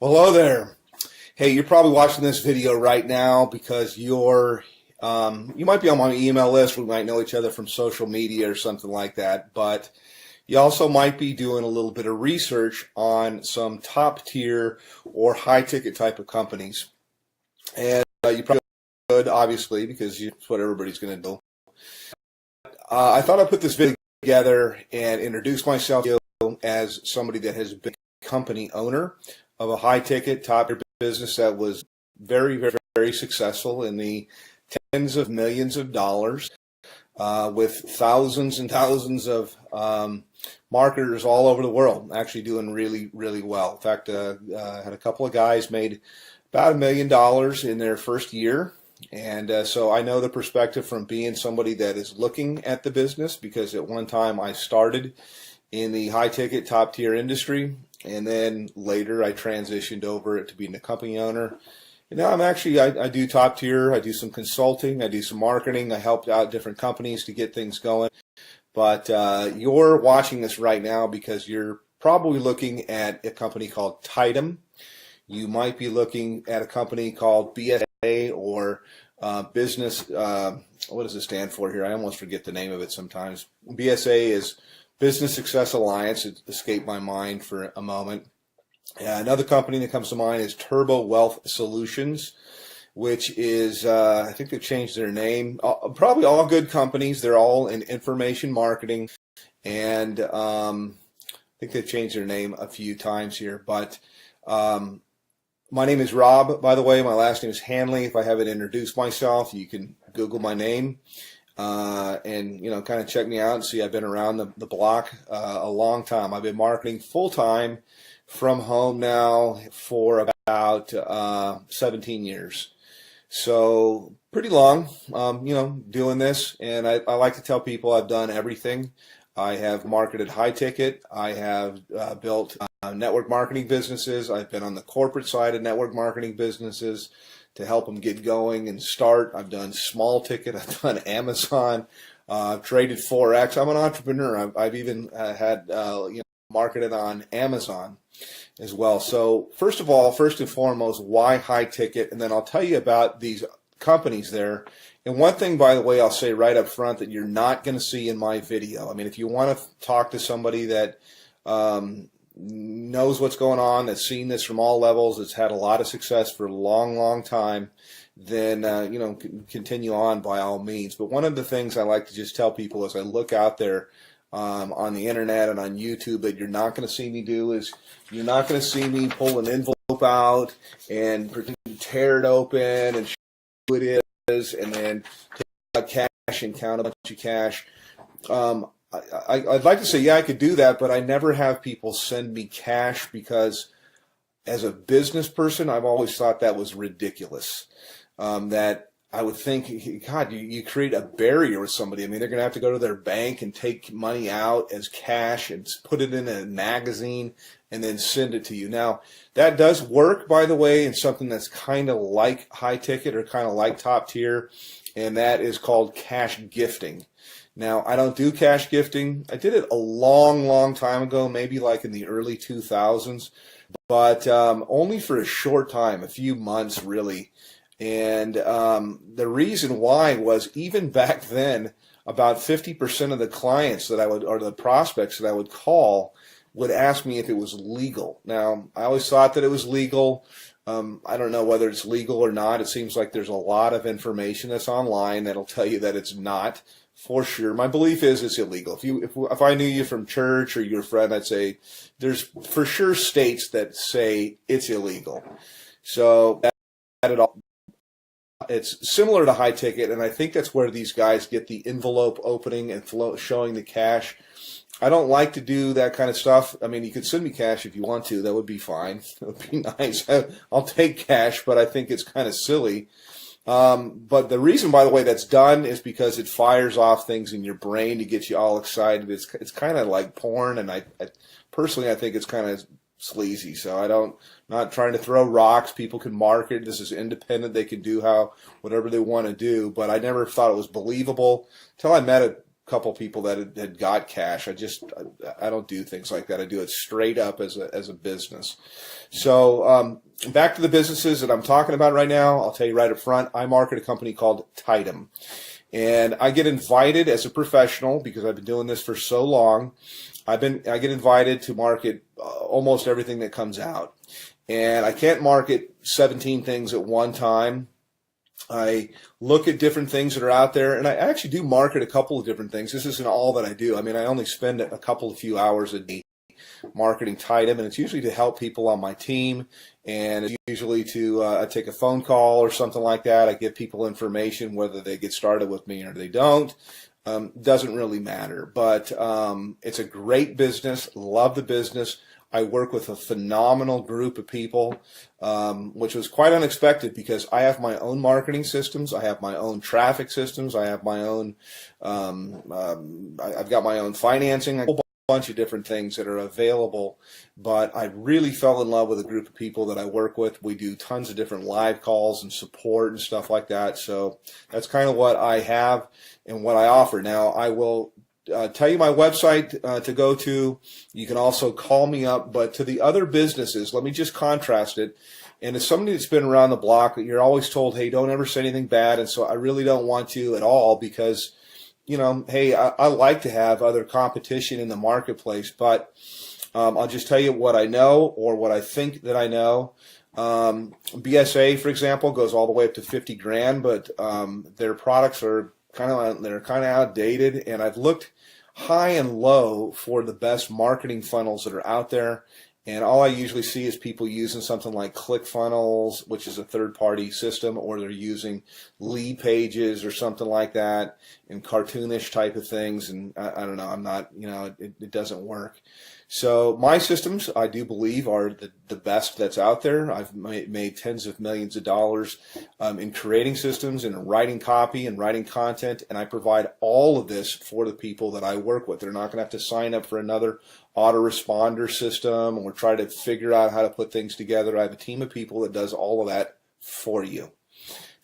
Hello there. Hey, you're probably watching this video right now because you might be on my email list. We might know each other from social media or something like that, but you also might be doing a little bit of research on some top tier or high ticket type of companies. And you probably should, obviously, because it's what everybody's going to do. I thought I'd put this video together and introduce myself as somebody that has been a company owner of a high-ticket top business that was very, very, very successful in the tens of millions of dollars, with thousands and thousands of marketers all over the world, actually doing really, really well. In fact, had a couple of guys made about $1 million in their first year. And so I know the perspective from being somebody that is looking at the business, because at one time I started in the high-ticket, top-tier industry, and then later I transitioned over to being a company owner. And now I do top-tier, I do some consulting, I do some marketing, I helped out different companies to get things going. But you're watching this right now because you're probably looking at a company called Tidem. You might be looking at a company called BSA or business, what does it stand for here? I almost forget the name of it sometimes. BSA is Business Success Alliance. It escaped my mind for a moment. Another company that comes to mind is Turbo Wealth Solutions, which is, I think they've changed their name. Probably all good companies. They're all in information marketing. And I think they've changed their name a few times here. But my name is Rob, by the way. My last name is Hanley. If I haven't introduced myself, you can Google my name. And kind of check me out and see I've been around the block a long time. I've been marketing full-time from home now for about 17 years. So pretty long, doing this. And I like to tell people I've done everything. I have marketed high ticket. I have built network marketing businesses. I've been on the corporate side of network marketing businesses to help them get going and start. I've done small ticket. I've done Amazon. I've traded Forex. I'm an entrepreneur. I've even had marketed on Amazon as well. So first and foremost, why high ticket? And then I'll tell you about these companies there. And one thing, by the way, I'll say right up front that you're not going to see in my video. I mean, if you want to talk to somebody that knows what's going on, that's seen this from all levels, that's had a lot of success for a long, long time, then continue on by all means. But one of the things I like to just tell people as I look out there on the internet and on YouTube that you're not going to see me do is you're not going to see me pull an envelope out and tear it open and show who it is and then take out cash and count a bunch of cash. I'd like to say, yeah, I could do that, but I never have people send me cash because as a business person, I've always thought that was ridiculous. That I would think, God, you create a barrier with somebody. I mean, they're going to have to go to their bank and take money out as cash and put it in a magazine and then send it to you. Now, that does work, by the way, in something that's kind of like high ticket or kind of like top tier, and that is called cash gifting. Now, I don't do cash gifting. I did it a long, long time ago, maybe like in the early 2000s, but only for a short time, a few months really. And the reason why was even back then, about 50% of the clients that I would, or the prospects that I would call, would ask me if it was legal. Now, I always thought that it was legal. I don't know whether it's legal or not. It seems like there's a lot of information that's online that'll tell you that it's not. For sure. My belief is it's illegal. If I knew you from church or you're a friend, I'd say there's for sure states that say it's illegal. So it's similar to high ticket, and I think that's where these guys get the envelope opening and showing the cash. I don't like to do that kind of stuff. I mean, you could send me cash if you want to. That would be fine. That would be nice. I'll take cash, but I think it's kind of silly. But the reason, by the way, that's done is because it fires off things in your brain to get you all excited. It's kind of like porn, and I personally, I think it's kind of sleazy. So not trying to throw rocks. People can market. This is independent. They can do whatever they want to do. But I never thought it was believable until I met couple people that had got cash. I don't do things like that. I do it straight up as a business. So back to the businesses that I'm talking about right now. I'll tell you right up front, I market a company called Tidem. And I get invited as a professional, because I've been doing this for so long. I get invited to market almost everything that comes out. And I can't market 17 things at one time. I look at different things that are out there, and I actually do market a couple of different things. This isn't all that I do. I mean, I only spend a couple of few hours a day marketing Tidem, and it's usually to help people on my team, and it's usually to I take a phone call or something like that. I give people information, whether they get started with me or they don't. Doesn't really matter, but it's a great business. Love the business. I work with a phenomenal group of people, which was quite unexpected, because I have my own marketing systems. I have my own traffic systems. I have my own, I've got my own financing, a whole bunch of different things that are available. But I really fell in love with a group of people that I work with. We do tons of different live calls and support and stuff like that. So that's kind of what I have and what I offer. Now, I will tell you my website to go to. You can also call me up. But to the other businesses, let me just contrast it. And as somebody that's been around the block, you're always told, hey, don't ever say anything bad. And so I really don't want to at all, because, you know, hey, I like to have other competition in the marketplace. But I'll just tell you what I know, or what I think that I know. BSA, for example, goes all the way up to 50 grand, but their products are kind of outdated, and I've looked high and low for the best marketing funnels that are out there, and all I usually see is people using something like ClickFunnels, which is a third-party system, or they're using Lead Pages or something like that, and cartoonish type of things, and I don't know, I'm not, you know, it doesn't work. So my systems, I do believe, are the best that's out there. I've made tens of millions of dollars in creating systems and writing copy and writing content, and I provide all of this for the people that I work with. They're not going to have to sign up for another autoresponder system or try to figure out how to put things together. I have a team of people that does all of that for you.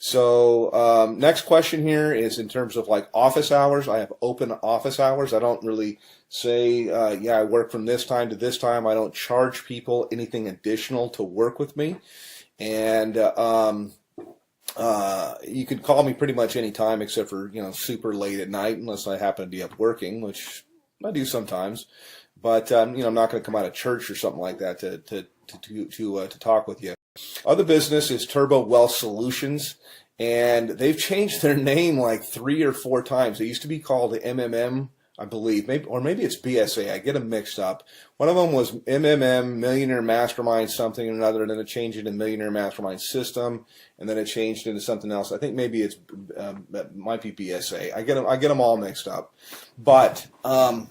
So next question here is in terms of like office hours. I have open office hours. I don't really say, yeah, I work from this time to this time. I don't charge people anything additional to work with me. And you can call me pretty much any time except for, you know, super late at night, unless I happen to be up working, which I do sometimes. But, you know, I'm not going to come out of church or something like that to talk with you. Other business is Turbo Wealth Solutions, and they've changed their name like 3 or 4 times. They used to be called MMM, I believe, maybe it's BSA. I get them mixed up. One of them was MMM, Millionaire Mastermind something or another, and then it changed into Millionaire Mastermind System, and then it changed into something else. I think maybe it might be BSA. I get them all mixed up, but I'm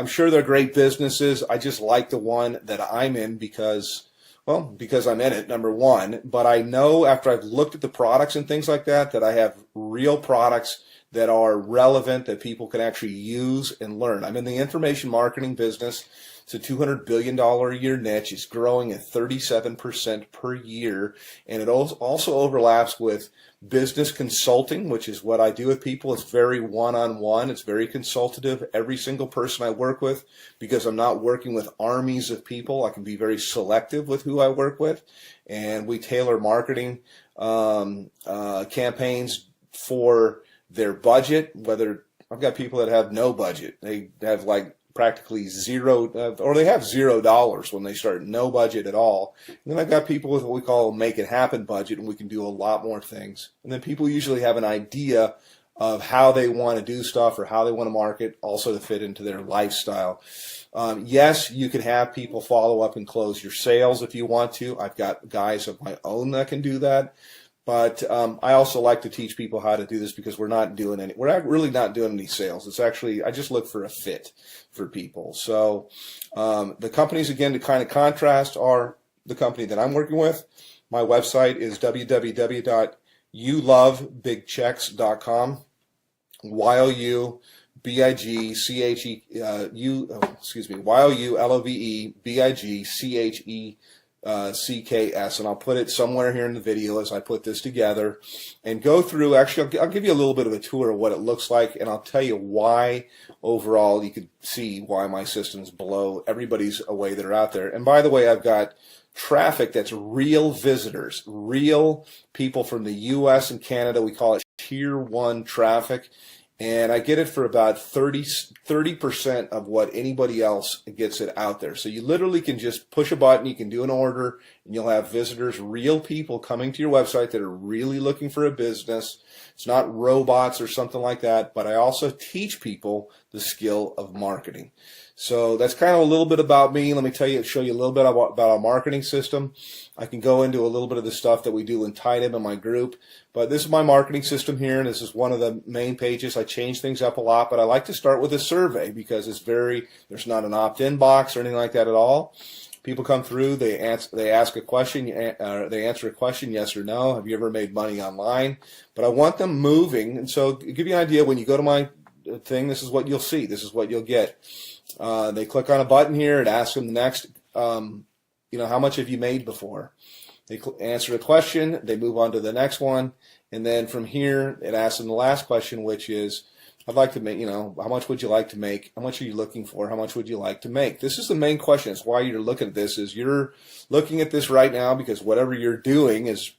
sure they're great businesses. I just like the one that I'm in because I'm in it, number one. But I know after I've looked at the products and things like that, that I have real products that are relevant, that people can actually use and learn. I'm in the information marketing business. It's a $200 billion a year niche. It's growing at 37% per year. And it also overlaps with business consulting, which is what I do with people. It's very one-on-one. It's very consultative. Every single person I work with, because I'm not working with armies of people, I can be very selective with who I work with. And we tailor marketing campaigns for their budget. Whether I've got people that have no budget. They have like practically zero, or they have $0 when they start, no budget at all. And then I've got people with what we call a make it happen budget, and we can do a lot more things. And then people usually have an idea of how they want to do stuff or how they want to market, also to fit into their lifestyle. Yes, you can have people follow up and close your sales if you want to. I've got guys of my own that can do that. But I also like to teach people how to do this, because we're not really not doing any sales. It's actually, I just look for a fit for people. So the companies, again, to kind of contrast, are the company that I'm working with. My website is www.youlovebigchecks.com. YOULOVEBIGCHECKS.com. CKS, and I'll put it somewhere here in the video as I put this together and go through. Actually, I'll give you a little bit of a tour of what it looks like, and I'll tell you why overall you can see why my system's below everybody's away that are out there. And by the way, I've got traffic that's real visitors, real people from the US and Canada. We call it tier 1 traffic. And I get it for about 30% of what anybody else gets it out there. So you literally can just push a button, you can do an order, and you'll have visitors, real people coming to your website that are really looking for a business. It's not robots or something like that, but I also teach people the skill of marketing. So that's kind of a little bit about me. Let me show you a little bit about our marketing system. I can go into a little bit of the stuff that we do in Tidem in my group, but this is my marketing system here, and this is one of the main pages. I change things up a lot, but I like to start with a survey because there's not an opt-in box or anything like that at all. People come through, they ask a question, they answer a question, yes or no. Have you ever made money online? But I want them moving, and so to give you an idea, when you go to my thing, this is what you'll see. This is what you'll get. They click on a button here. It asks them the next, how much have you made before? They answer a question. They move on to the next one. And then from here, it asks them the last question, which is, I'd like to make, how much would you like to make? How much are you looking for? How much would you like to make? This is the main question. It's why you're looking at this, is you're looking at this right now because whatever you're doing is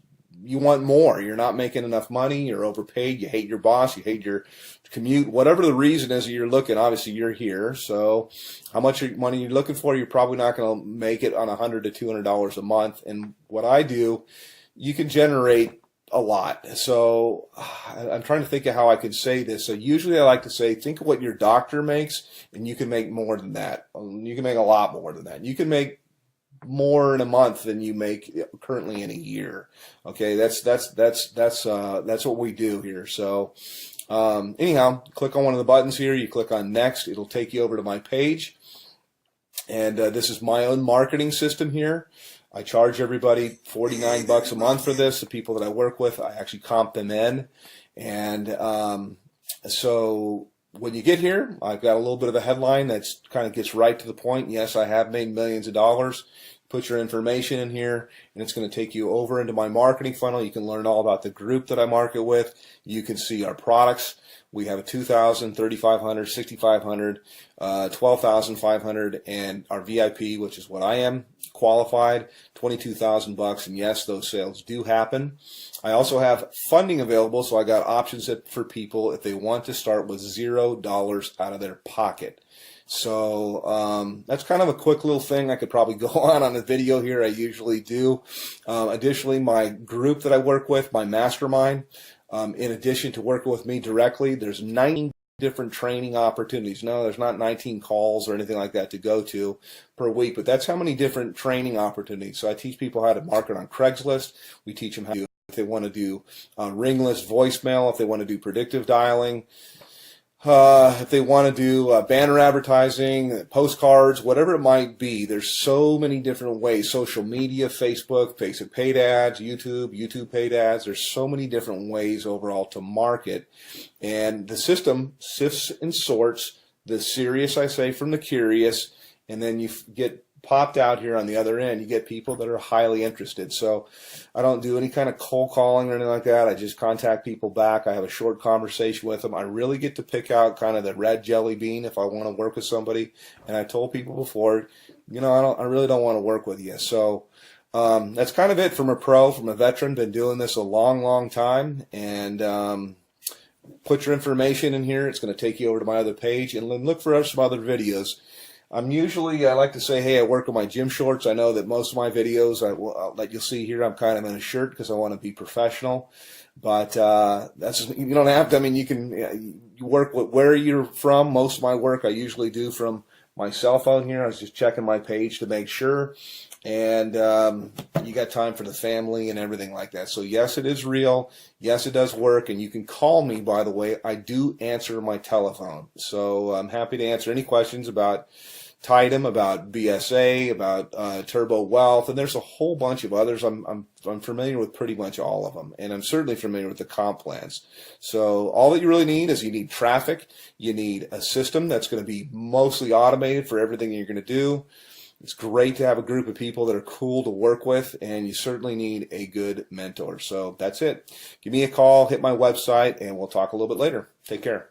you want more. You're not making enough money. You're overpaid. You hate your boss. You hate your commute. Whatever the reason is that you're looking, obviously you're here. So how much money you're looking for, you're probably not going to make it on $100 to $200 a month. And what I do, you can generate a lot. So I'm trying to think of how I can say this. So usually I like to say, think of what your doctor makes, and you can make more than that. You can make a lot more than that. You can make more in a month than you make currently in a year. Okay, that's what we do here. So anyhow, click on one of the buttons here. You click on next. It'll take you over to my page, and this is my own marketing system here. I charge everybody $49 a month for this. The people that I work with, I actually comp them in, and so when you get here, I've got a little bit of a headline that's kind of gets right to the point. Yes, I have made millions of dollars. Put your information in here, and it's going to take you over into my marketing funnel. You can learn all about the group that I market with. You can see our products. We have a $2,000, $3,500, $6,500, $12,500, and our VIP, which is what I am, qualified, $22,000. And yes, those sales do happen. I also have funding available, so I got options for people if they want to start with $0 out of their pocket. So that's kind of a quick little thing. I could probably go on the video here. I usually do. Additionally, my group that I work with, my mastermind, in addition to working with me directly, there's 19 different training opportunities. No, there's not 19 calls or anything like that to go to per week, but that's how many different training opportunities. So I teach people how to market on Craigslist. We teach them how to, if they want to do ringless voicemail, if they want to do predictive dialing, if they want to do banner advertising, postcards, whatever it might be. There's so many different ways. Social media, Facebook paid ads, YouTube paid ads. There's so many different ways overall to market. And the system sifts and sorts the serious, I say, from the curious, and then you get popped out here on the other end. You get people that are highly interested. So I don't do any kind of cold calling or anything like that. I just contact people back. I have a short conversation with them. I really get to pick out kind of the red jelly bean if I want to work with somebody. And I told people before, I really don't want to work with you. So that's kind of it from a veteran. Been doing this a long, long time. And put your information in here. It's going to take you over to my other page, and then look for some other videos. I like to say, hey, I work with my gym shorts. I know that most of my videos that you'll see here, I'm kind of in a shirt because I want to be professional. But that's you don't have to. I mean, you can you work with where you're from. Most of my work I usually do from my cell phone here. I was just checking my page to make sure. And you got time for the family and everything like that. So yes, it is real. Yes, it does work. And you can call me, by the way. I do answer my telephone. So I'm happy to answer any questions about Tidem, about BSA, about Turbo Wealth, and there's a whole bunch of others. I'm familiar with pretty much all of them, and I'm certainly familiar with the comp plans. So all that you really need is you need traffic. You need a system that's going to be mostly automated for everything you're going to do. It's great to have a group of people that are cool to work with, and you certainly need a good mentor. So that's it. Give me a call, hit my website, and we'll talk a little bit later. Take care.